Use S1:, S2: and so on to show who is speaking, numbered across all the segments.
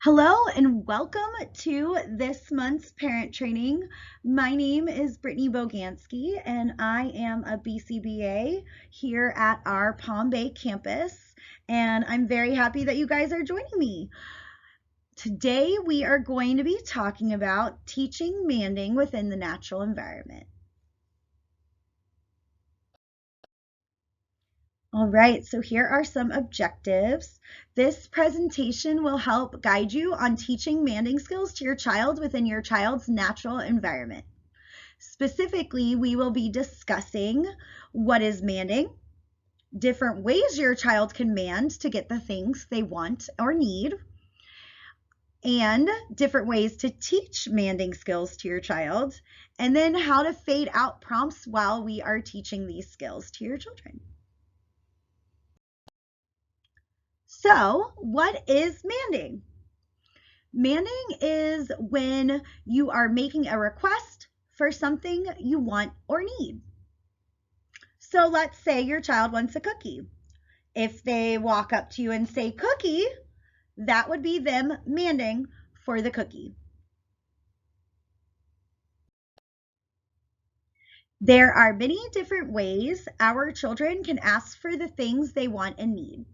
S1: Hello and welcome to this month's parent training. My name is Brittany Boganski and I am a BCBA here at our Palm Bay campus, and I'm very happy that you guys are joining me. Today we are going to be talking about teaching manding within the natural environment. All right, so here are some objectives. This presentation will help guide you on teaching manding skills to your child within your child's natural environment. Specifically, we will be discussing what is manding, different ways your child can mand to get the things they want or need, and different ways to teach manding skills to your child, and then how to fade out prompts while we are teaching these skills to your children. So, what is manding? Manding is when you are making a request for something you want or need. So, let's say your child wants a cookie. If they walk up to you and say cookie, that would be them manding for the cookie. There are many different ways our children can ask for the things they want and need.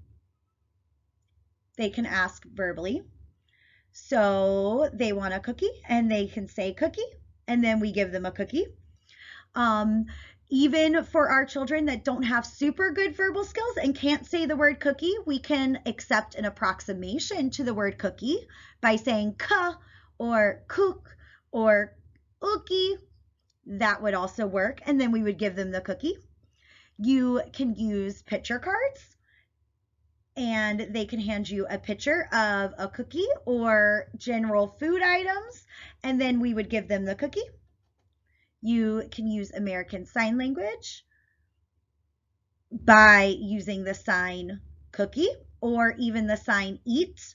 S1: They can ask verbally. So they want a cookie and they can say cookie, and then we give them a cookie. Even for our children that don't have super good verbal skills and can't say the word cookie, we can accept an approximation to the word cookie by saying ka or cook or ookie. That would also work, and then we would give them the cookie. You can use picture cards, and they can hand you a picture of a cookie or general food items, and then we would give them the cookie. You can use American Sign Language by using the sign cookie or even the sign eat.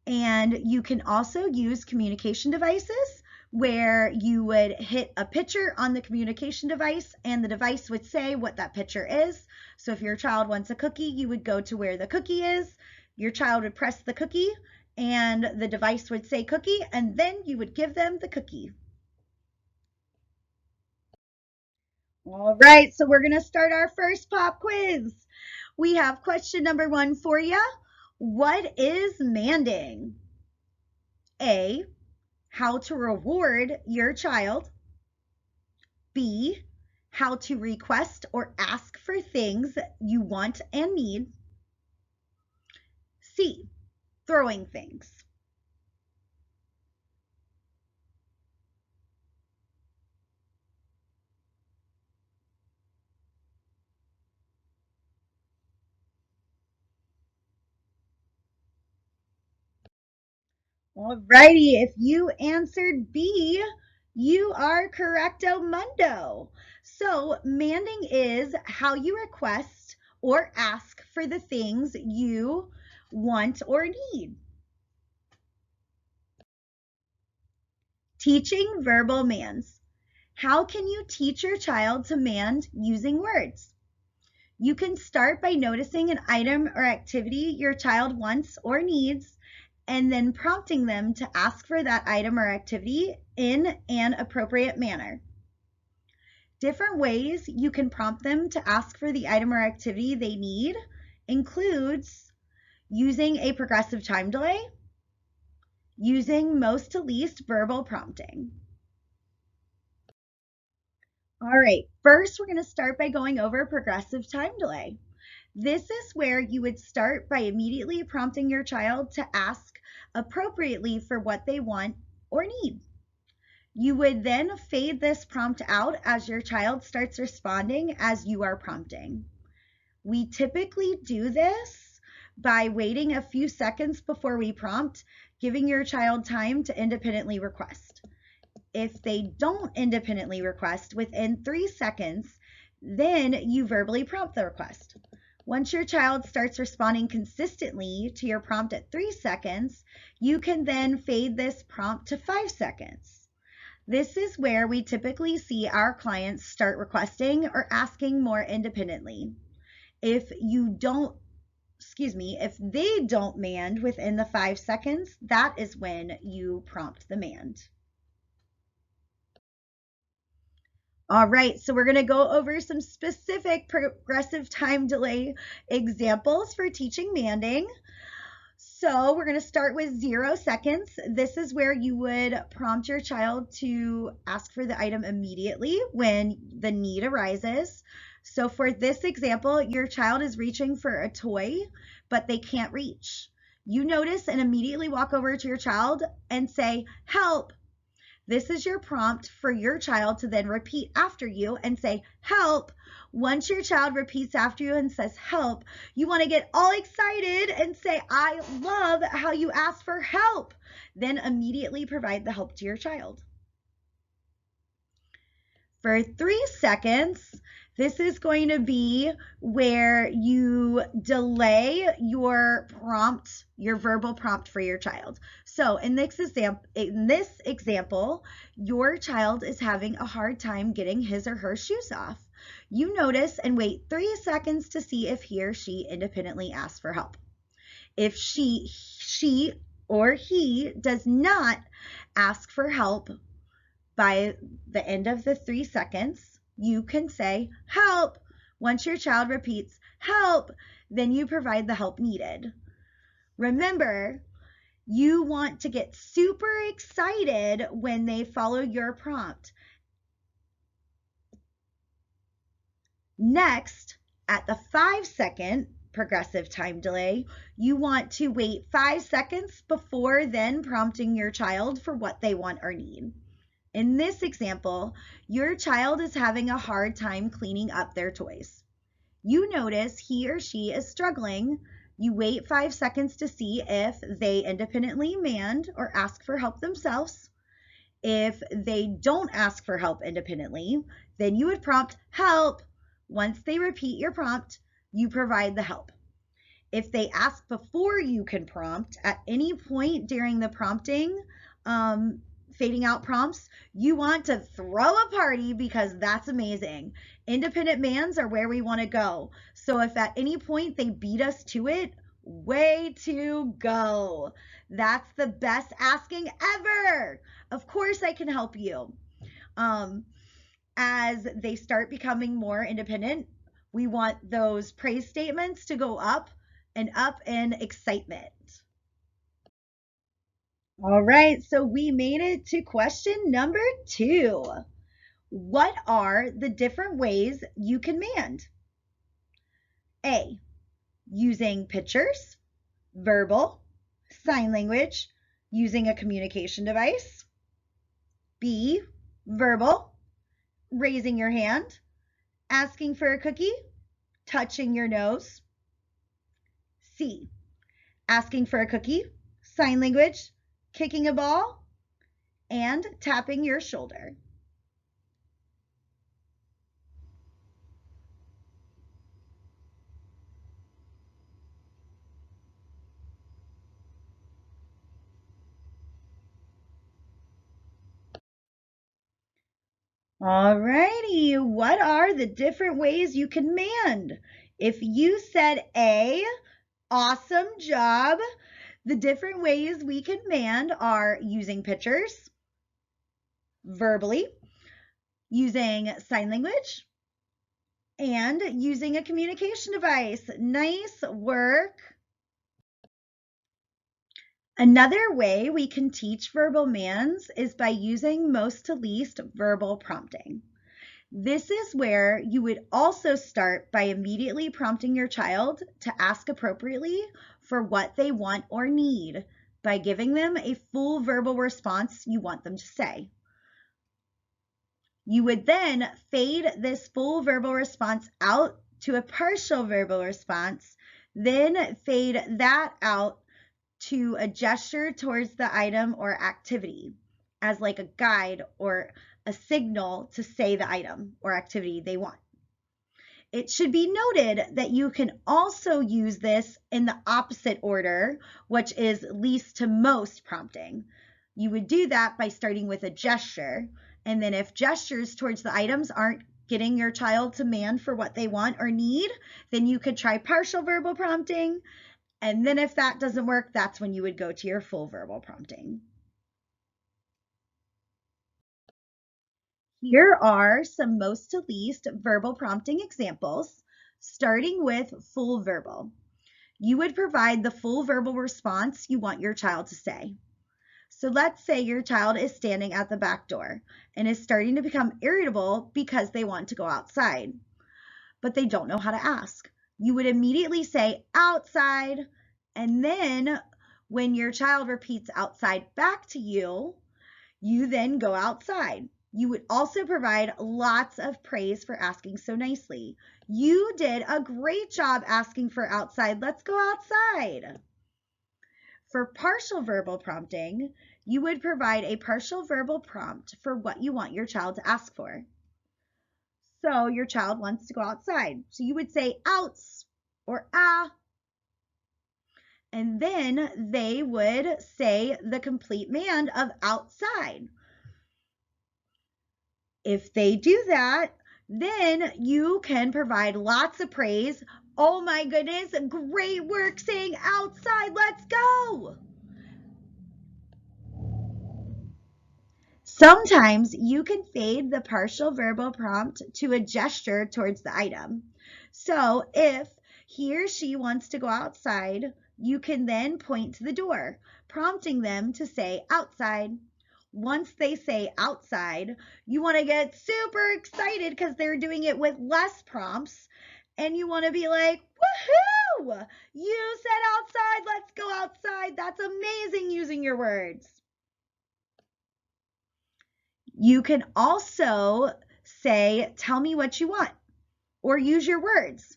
S1: And you can also use communication devices where you would hit a picture on the communication device and the device would say what that picture is. So if your child wants a cookie, you would go to where the cookie is. Your child would press the cookie and the device would say cookie, and then you would give them the cookie. All right, so we're going to start our first pop quiz. We have question number 1 for you. What is manding? A, how to reward your child. B, how to request or ask for things you want and need. C, throwing things. Alrighty, if you answered B, you are correcto mundo. So manding is how you request or ask for the things you want or need. Teaching verbal mands. How can you teach your child to mand using words? You can start by noticing an item or activity your child wants or needs, and then prompting them to ask for that item or activity in an appropriate manner. Different ways you can prompt them to ask for the item or activity they need includes using a progressive time delay, using most to least verbal prompting. All right, first we're going to start by going over progressive time delay. This is where you would start by immediately prompting your child to ask appropriately for what they want or need. You would then fade this prompt out as your child starts responding as you are prompting. We typically do this by waiting a few seconds before we prompt, giving your child time to independently request. If they don't independently request within 3 seconds, then you verbally prompt the request. Once your child starts responding consistently to your prompt at 3 seconds, you can then fade this prompt to 5 seconds. This is where we typically see our clients start requesting or asking more independently. If you don't if they don't mand within the 5 seconds, that is when you prompt the mand. All right, so we're going to go over some specific progressive time delay examples for teaching manding. So we're going to start with 0 seconds. This is where you would prompt your child to ask for the item immediately when the need arises. So for this example, your child is reaching for a toy, but they can't reach. You notice and immediately walk over to your child and say, "Help." This is your prompt for your child to then repeat after you and say, "Help." Once your child repeats after you and says, "Help," you want to get all excited and say, "I love how you asked for help." Then immediately provide the help to your child. For 3 seconds, this is going to be where you delay your prompt, your verbal prompt for your child. So in this example, your child is having a hard time getting his or her shoes off. You notice and wait 3 seconds to see if he or she independently asks for help. If she or he does not ask for help by the end of the 3 seconds, you can say, "Help." Once your child repeats, "Help," then you provide the help needed. Remember, you want to get super excited when they follow your prompt. Next, at the 5-second progressive time delay, you want to wait 5 seconds before then prompting your child for what they want or need. In this example, your child is having a hard time cleaning up their toys. You notice he or she is struggling. You wait 5 seconds to see if they independently mand or ask for help themselves. If they don't ask for help independently, then you would prompt, "Help." Once they repeat your prompt, you provide the help. If they ask before you can prompt at any point during the prompting, fading out prompts, you want to throw a party because that's amazing. Independent mands are where we want to go. So if at any point they beat us to it, way to go. That's the best asking ever. Of course I can help you. As they start becoming more independent, we want those praise statements to go up and up in excitement. All right, so we made it to question number 2. What are the different ways you can mand? A, using pictures, verbal, sign language, using a communication device. B, verbal, raising your hand, asking for a cookie, touching your nose. C, asking for a cookie, sign language, kicking a ball, and tapping your shoulder. Alrighty, what are the different ways you can mand? If you said A, awesome job. The different ways we can mand are using pictures, verbally, using sign language, and using a communication device. Nice work. Another way we can teach verbal mands is by using most to least verbal prompting. This is where you would also start by immediately prompting your child to ask appropriately for what they want or need by giving them a full verbal response you want them to say. You would then fade this full verbal response out to a partial verbal response, then fade that out to a gesture towards the item or activity as like a guide or a signal to say the item or activity they want. It should be noted that you can also use this in the opposite order, which is least to most prompting. You would do that by starting with a gesture, and then if gestures towards the items aren't getting your child to man for what they want or need, then you could try partial verbal prompting. And then if that doesn't work, that's when you would go to your full verbal prompting. Here are some most to least verbal prompting examples, starting with full verbal. You would provide the full verbal response you want your child to say. So let's say your child is standing at the back door and is starting to become irritable because they want to go outside, but they don't know how to ask. You would immediately say outside, and then when your child repeats outside back to you, you then go outside. You would also provide lots of praise for asking so nicely. You did a great job asking for outside. Let's go outside. For partial verbal prompting, you would provide a partial verbal prompt for what you want your child to ask for. So your child wants to go outside. So you would say outs or ah, and then they would say the complete mand of outside. If they do that, then you can provide lots of praise. Oh my goodness, great work saying outside, let's go. Sometimes you can fade the partial verbal prompt to a gesture towards the item. So if he or she wants to go outside, you can then point to the door, prompting them to say outside. Once they say outside, you want to get super excited because they're doing it with less prompts. And you want to be like, woohoo! You said outside, let's go outside. That's amazing using your words. You can also say, tell me what you want, or use your words.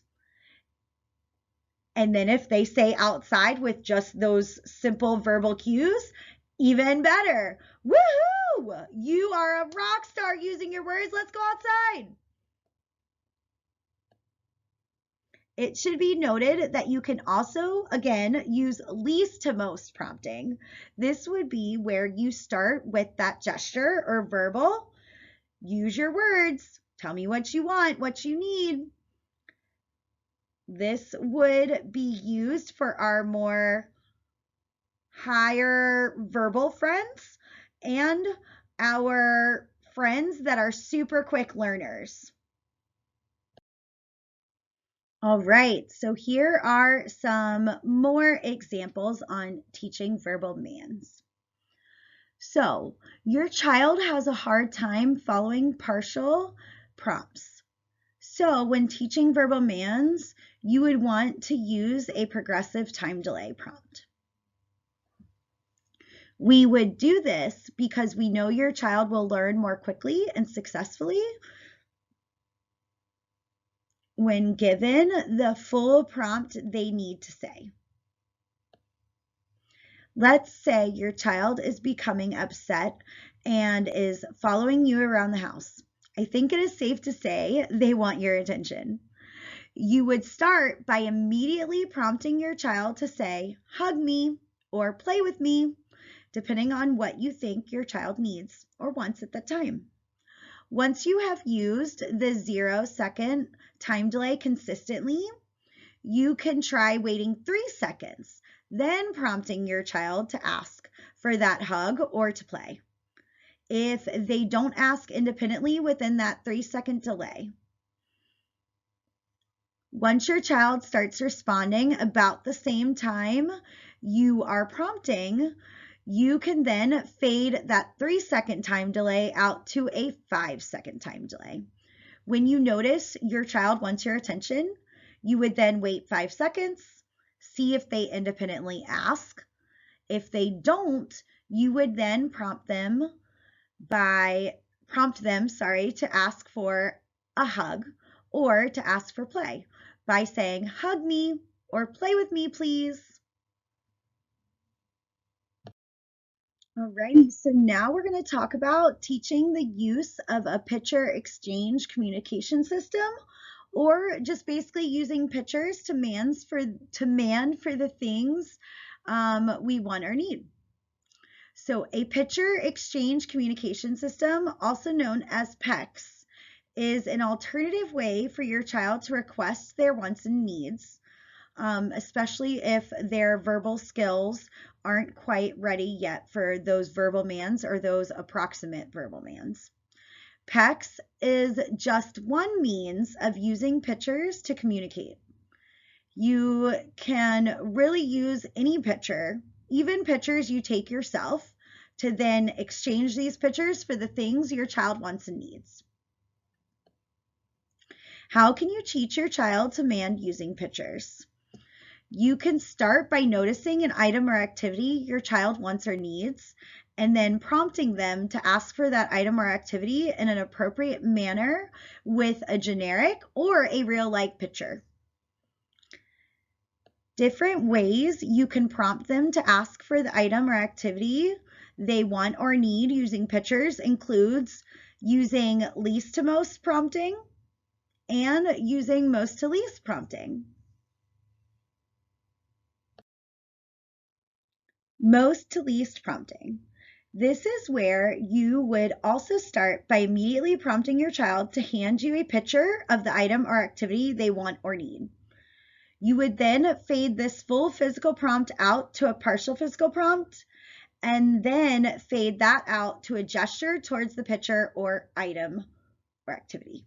S1: And then if they say outside with just those simple verbal cues, even better. Woohoo! You are a rock star using your words. Let's go outside. It should be noted that you can also, again, use least to most prompting. This would be where you start with that gesture or verbal. Use your words. Tell me what you want, what you need. This would be used for our more higher verbal friends and our friends that are super quick learners. All right, so here are some more examples on teaching verbal mands. So your child has a hard time following partial prompts. So when teaching verbal mands, you would want to use a progressive time delay prompt. We would do this because we know your child will learn more quickly and successfully when given the full prompt they need to say. Let's say your child is becoming upset and is following you around the house. I think it is safe to say they want your attention. You would start by immediately prompting your child to say, hug me or play with me, depending on what you think your child needs or wants at the time. Once you have used the 0-second time delay consistently, you can try waiting 3 seconds, then prompting your child to ask for that hug or to play. If they don't ask independently within that 3-second delay, once your child starts responding about the same time you are prompting, you can then fade that 3-second time delay out to a 5-second time delay. When you notice your child wants your attention, you would then wait 5 seconds, see if they independently ask. If they don't, you would then prompt them to ask for a hug or to ask for play by saying, hug me or play with me, please. All right, so now we're going to talk about teaching the use of a picture exchange communication system, or just basically using pictures to man for the things we want or need. So a picture exchange communication system, also known as PECS, is an alternative way for your child to request their wants and needs, especially if their verbal skills aren't quite ready yet for those verbal mands or those approximate verbal mands. PECS is just one means of using pictures to communicate. You can really use any picture, even pictures you take yourself, to then exchange these pictures for the things your child wants and needs. How can you teach your child to mand using pictures? You can start by noticing an item or activity your child wants or needs, and then prompting them to ask for that item or activity in an appropriate manner with a generic or a real-like picture. Different ways you can prompt them to ask for the item or activity they want or need using pictures includes using least to most prompting and using most to least prompting. Most to least prompting. This is where you would also start by immediately prompting your child to hand you a picture of the item or activity they want or need. You would then fade this full physical prompt out to a partial physical prompt, and then fade that out to a gesture towards the picture or item or activity.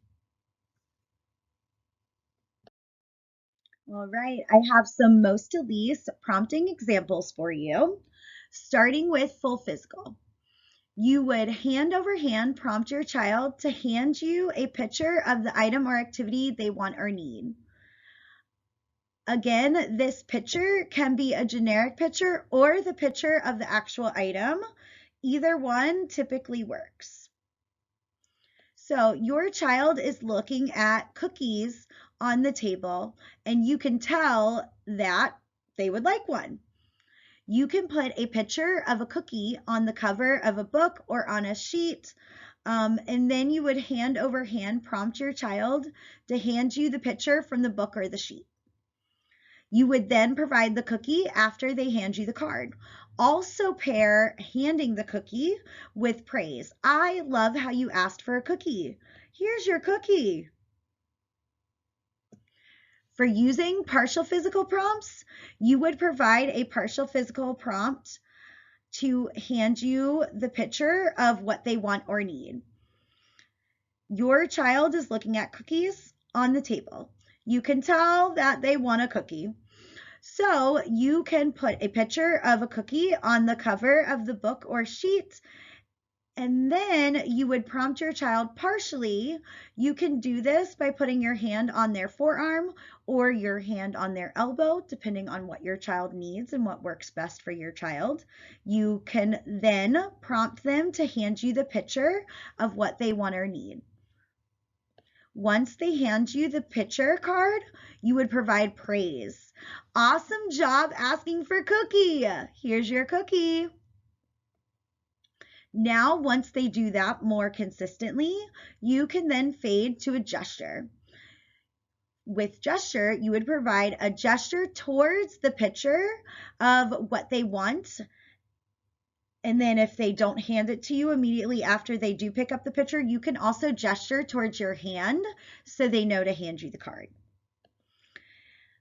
S1: All right, I have some most to least prompting examples for you, starting with full physical. You would hand over hand prompt your child to hand you a picture of the item or activity they want or need. Again, this picture can be a generic picture or the picture of the actual item. Either one typically works. So your child is looking at cookies on the table, and you can tell that they would like one. You can put a picture of a cookie on the cover of a book or on a sheet, and then you would hand over hand prompt your child to hand you the picture from the book or the sheet. You would then provide the cookie after they hand you the card. Also pair handing the cookie with praise. I love how you asked for a cookie. Here's your cookie. For using partial physical prompts, you would provide a partial physical prompt to hand you the picture of what they want or need. Your child is looking at cookies on the table. You can tell that they want a cookie. So you can put a picture of a cookie on the cover of the book or sheet, and then you would prompt your child partially. You can do this by putting your hand on their forearm or your hand on their elbow, depending on what your child needs and what works best for your child. You can then prompt them to hand you the picture of what they want or need. Once they hand you the picture card, you would provide praise. Awesome job asking for cookie. Here's your cookie. Now, once they do that more consistently, you can then fade to a gesture. With gesture, you would provide a gesture towards the picture of what they want. And then if they don't hand it to you immediately after they do pick up the picture, you can also gesture towards your hand so they know to hand you the card.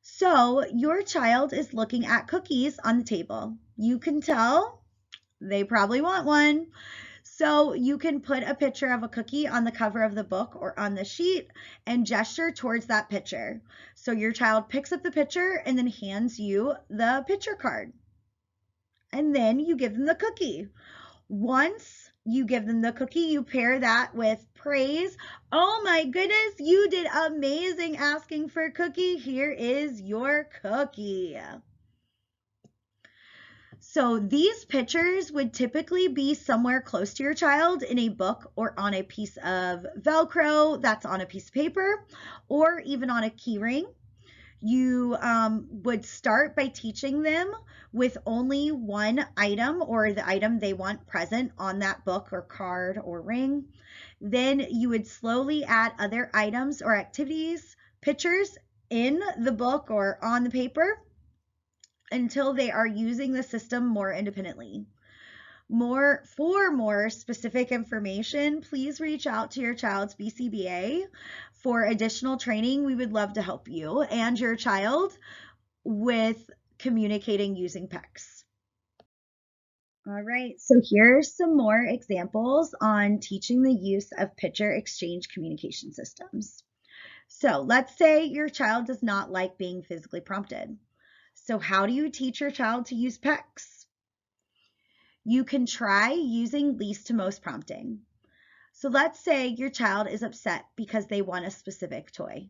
S1: So your child is looking at cookies on the table. You can tell they probably want one. So you can put a picture of a cookie on the cover of the book or on the sheet and gesture towards that picture. So your child picks up the picture and then hands you the picture card. And then you give them the cookie. Once you give them the cookie, you pair that with praise. Oh my goodness, you did amazing asking for a cookie. Here is your cookie. So these pictures would typically be somewhere close to your child in a book or on a piece of Velcro that's on a piece of paper or even on a key ring. You would start by teaching them with only one item or the item they want present on that book or card or ring. Then you would slowly add other items or activities, pictures in the book or on the paper until they are using the system more independently. For more specific information, please reach out to your child's BCBA for additional training. We would love to help you and your child with communicating using PECS. All right, so here's some more examples on teaching the use of picture exchange communication systems. So let's say your child does not like being physically prompted. So how do you teach your child to use PECS? You can try using least to most prompting. So let's say your child is upset because they want a specific toy.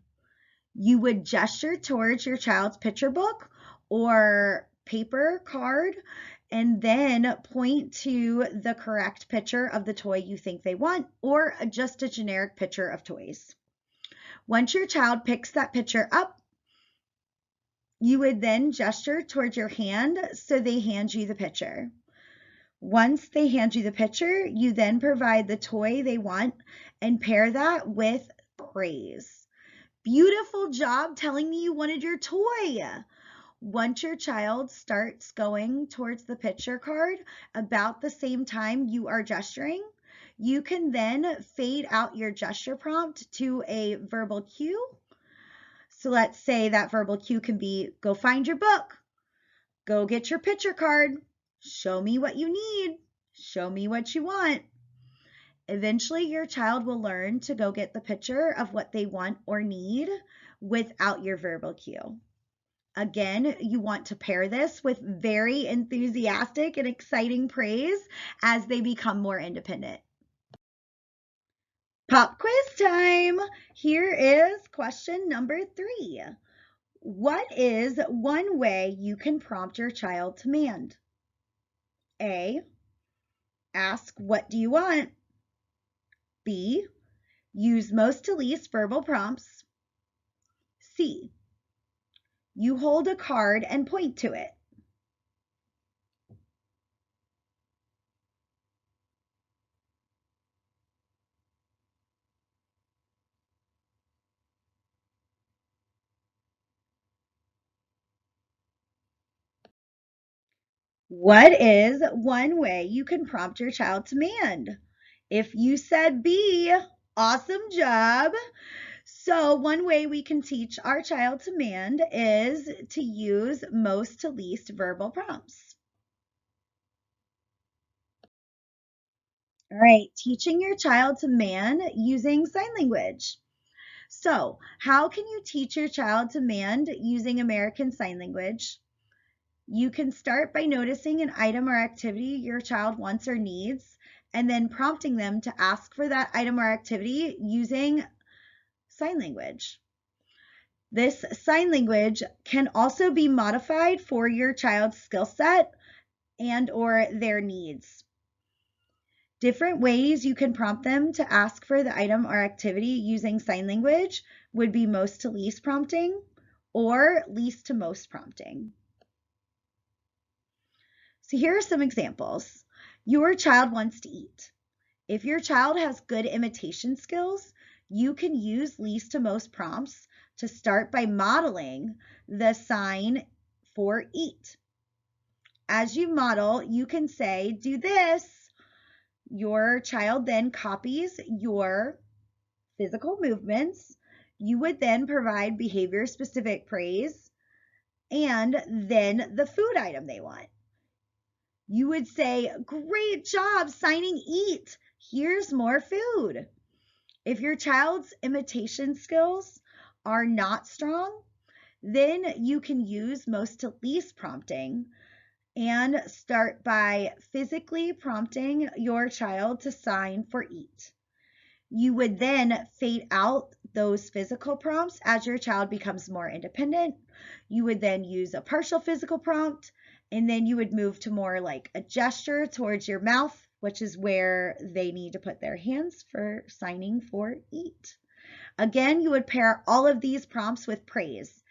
S1: You would gesture towards your child's picture book or paper card and then point to the correct picture of the toy you think they want, or just a generic picture of toys. Once your child picks that picture up, you would then gesture towards your hand so they hand you the picture. Once they hand you the picture, you then provide the toy they want and pair that with praise. Beautiful job telling me you wanted your toy. Once your child starts going towards the picture card about the same time you are gesturing, you can then fade out your gesture prompt to a verbal cue. So let's say that verbal cue can be, go find your book, go get your picture card, show me what you need, show me what you want. Eventually, your child will learn to go get the picture of what they want or need without your verbal cue. Again, you want to pair this with very enthusiastic and exciting praise as they become more independent. Pop quiz time! Here is question number 3. What is one way you can prompt your child to mand? A, ask, what do you want? B, use most to least verbal prompts. C, you hold a card and point to it. What is one way you can prompt your child to mand? If you said B, awesome job. So one way we can teach our child to mand is to use most to least verbal prompts. All right, teaching your child to mand using sign language. So how can you teach your child to mand using American Sign Language? You can start by noticing an item or activity your child wants or needs, and then prompting them to ask for that item or activity using sign language. This sign language can also be modified for your child's skill set and or their needs. Different ways you can prompt them to ask for the item or activity using sign language would be most to least prompting or least to most prompting. So here are some examples. Your child wants to eat. If your child has good imitation skills, you can use least to most prompts to start by modeling the sign for eat. As you model, you can say, do this. Your child then copies your physical movements. You would then provide behavior-specific praise and then the food item they want. You would say, great job signing eat. Here's more food. If your child's imitation skills are not strong, then you can use most to least prompting and start by physically prompting your child to sign for eat. You would then fade out those physical prompts as your child becomes more independent. You would then use a partial physical prompt, and then you would move to more like a gesture towards your mouth, which is where they need to put their hands for signing for eat. Again, you would pair all of these prompts with praise.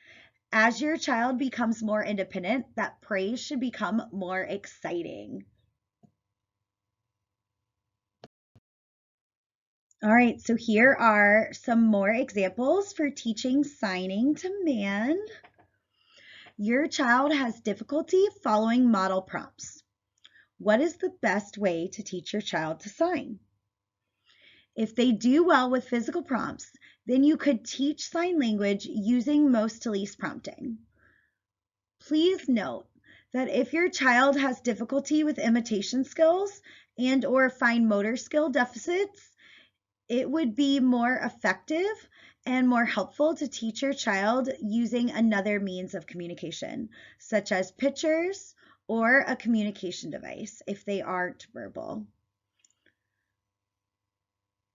S1: As your child becomes more independent, that praise should become more exciting. All right, so here are some more examples for teaching signing to mand. Your child has difficulty following model prompts. What is the best way to teach your child to sign? If they do well with physical prompts, then you could teach sign language using most to least prompting. Please note that if your child has difficulty with imitation skills and or fine motor skill deficits, it would be more effective and more helpful to teach your child using another means of communication, such as pictures or a communication device if they aren't verbal.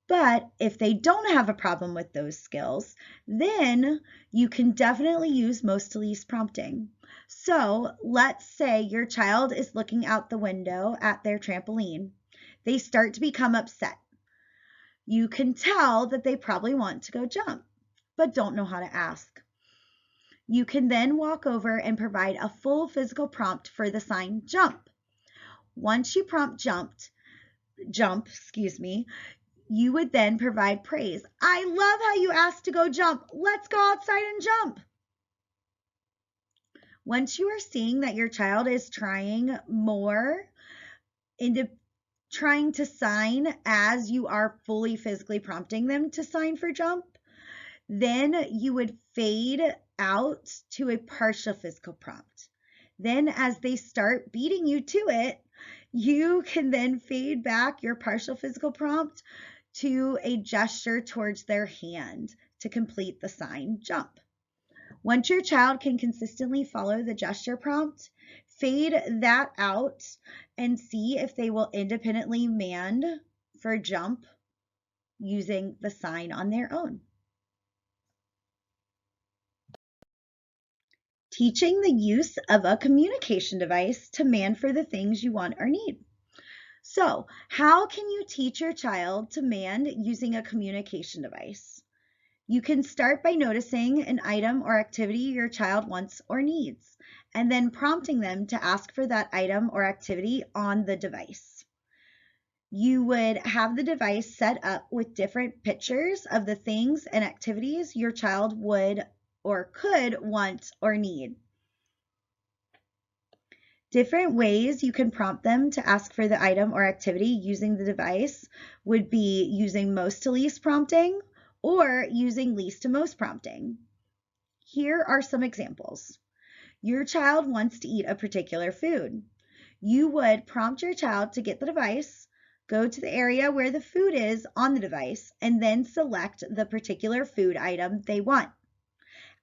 S1: But if they don't have a problem with those skills, then you can definitely use most to least prompting. So let's say your child is looking out the window at their trampoline. They start to become upset. You can tell that they probably want to go jump, but don't know how to ask. You can then walk over and provide a full physical prompt for the sign jump. Once you prompt jump, you would then provide praise. I love how you asked to go jump. Let's go outside and jump. Once you are seeing that your child is trying more into trying to sign as you are fully physically prompting them to sign for jump, then you would fade out to a partial physical prompt. Then as they start beating you to it, you can then fade back your partial physical prompt to a gesture towards their hand to complete the sign jump. Once your child can consistently follow the gesture prompt, fade that out and see if they will independently mand for jump using the sign on their own. Teaching the use of a communication device to mand for the things you want or need. So, how can you teach your child to mand using a communication device? You can start by noticing an item or activity your child wants or needs, and then prompting them to ask for that item or activity on the device. You would have the device set up with different pictures of the things and activities your child would or could want or need. Different ways you can prompt them to ask for the item or activity using the device would be using most to least prompting or using least to most prompting. Here are some examples. Your child wants to eat a particular food. You would prompt your child to get the device, go to the area where the food is on the device, and then select the particular food item they want.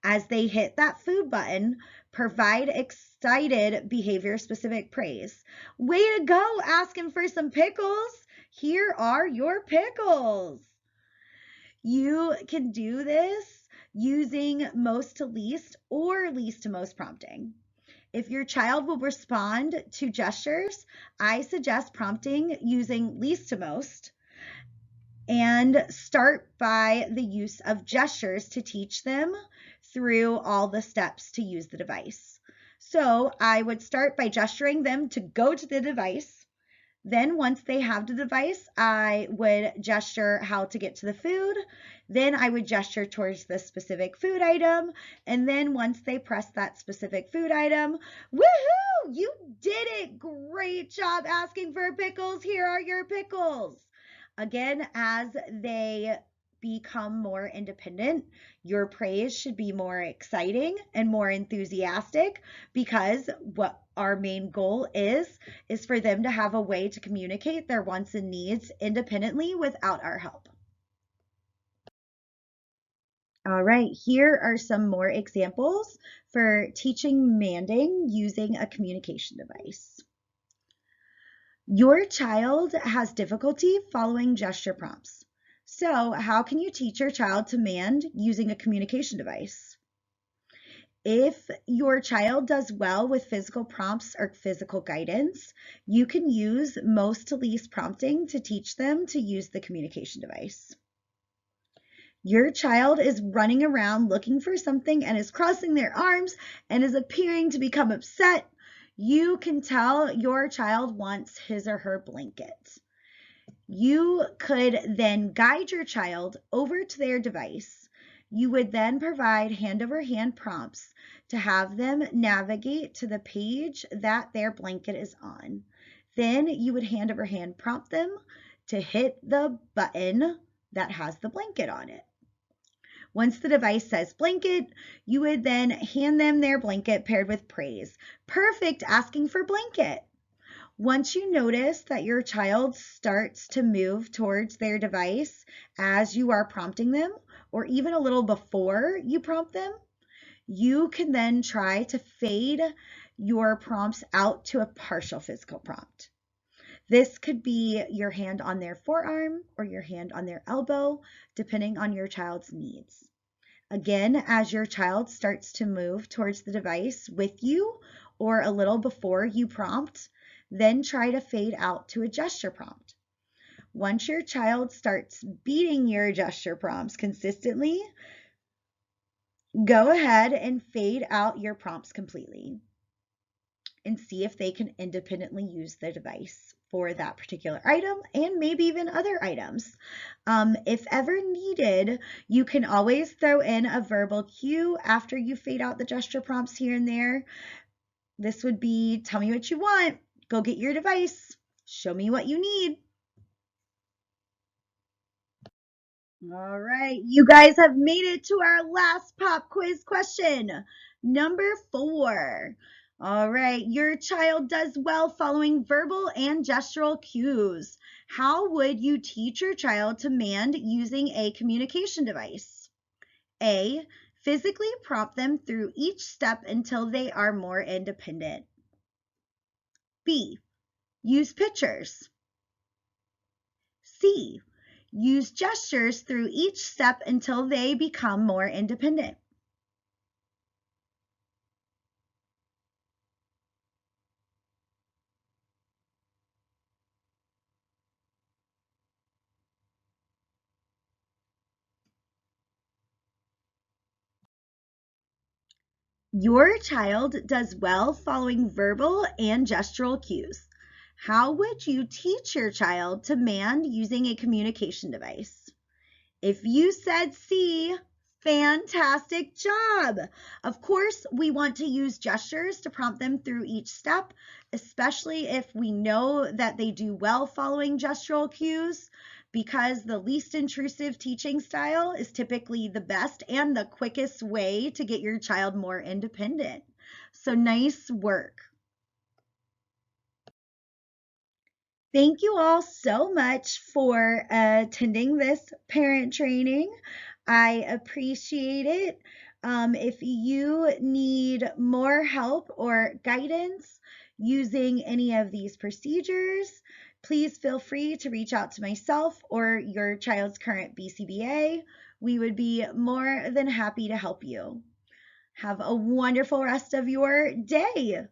S1: As they hit that food button, provide excited behavior-specific praise. Way to go, asking for some pickles. Here are your pickles. You can do this using most to least or least to most prompting. If your child will respond to gestures, I suggest prompting using least to most and start by the use of gestures to teach them through all the steps to use the device. So I would start by gesturing them to go to the device. Then once they have the device, I would gesture how to get to the food. Then I would gesture towards the specific food item. And then once they press that specific food item, woohoo, you did it. Great job asking for pickles. Here are your pickles. Again, as they become more independent, your praise should be more exciting and more enthusiastic, because what our main goal is for them to have a way to communicate their wants and needs independently without our help. All right, here are some more examples for teaching manding using a communication device. Your child has difficulty following gesture prompts. So how can you teach your child to mand using a communication device? If your child does well with physical prompts or physical guidance, you can use most to least prompting to teach them to use the communication device. Your child is running around looking for something and is crossing their arms and is appearing to become upset. You can tell your child wants his or her blanket. You could then guide your child over to their device. You would then provide hand-over-hand prompts to have them navigate to the page that their blanket is on. Then you would hand over hand prompt them to hit the button that has the blanket on it. Once the device says blanket, you would then hand them their blanket paired with praise. Perfect, asking for blanket. Once you notice that your child starts to move towards their device as you are prompting them, or even a little before you prompt them, you can then try to fade your prompts out to a partial physical prompt. This could be your hand on their forearm or your hand on their elbow, depending on your child's needs. Again, as your child starts to move towards the device with you or a little before you prompt, then try to fade out to a gesture prompt. Once your child starts beating your gesture prompts consistently, go ahead and fade out your prompts completely and see if they can independently use the device for that particular item and maybe even other items. If ever needed, you can always throw in a verbal cue after you fade out the gesture prompts here and there. This would be, tell me what you want, go get your device, show me what you need. All right, you guys have made it to our last pop quiz question, number 4. All right, your child does well following verbal and gestural cues. How would you teach your child to mand using a communication device? A, physically prompt them through each step until they are more independent. B, use pictures. C, use gestures through each step until they become more independent. Your child does well following verbal and gestural cues. How would you teach your child to mand using a communication device? If you said C, fantastic job. Of course, we want to use gestures to prompt them through each step, especially if we know that they do well following gestural cues, because the least intrusive teaching style is typically the best and the quickest way to get your child more independent. So nice work. Thank you all so much for attending this parent training. I appreciate it. If you need more help or guidance using any of these procedures, please feel free to reach out to myself or your child's current BCBA. We would be more than happy to help you. Have a wonderful rest of your day.